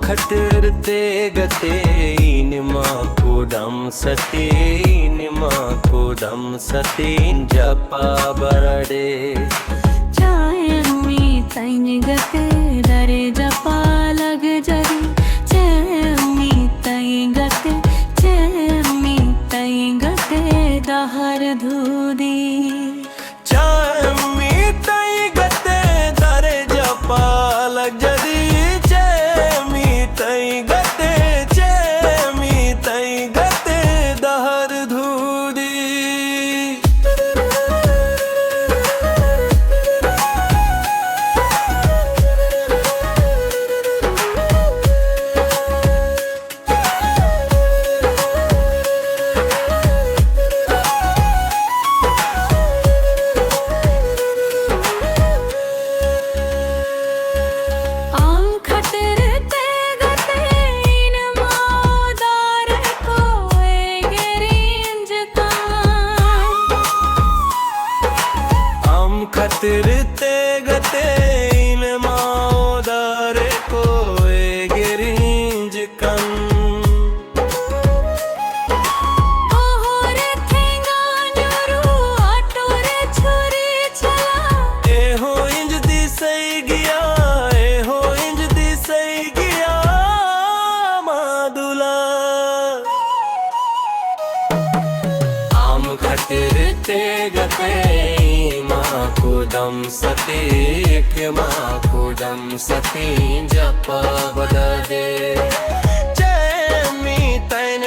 खतरते गते इनमा कुदम सतीन जपा बरडे चायमी तैन गते दरे जपा लग जरी चैमी तैन गते दहर धूदी चायमी तैन गते दरे जपा लग जरी चैमी तैन गते दहर धूदी खतरते गते इनमा दारे को गिरिंज कम एहो इंज दी सही गया मादुला आम खतरते गते कुदम सती जपा बददे चैमी तैन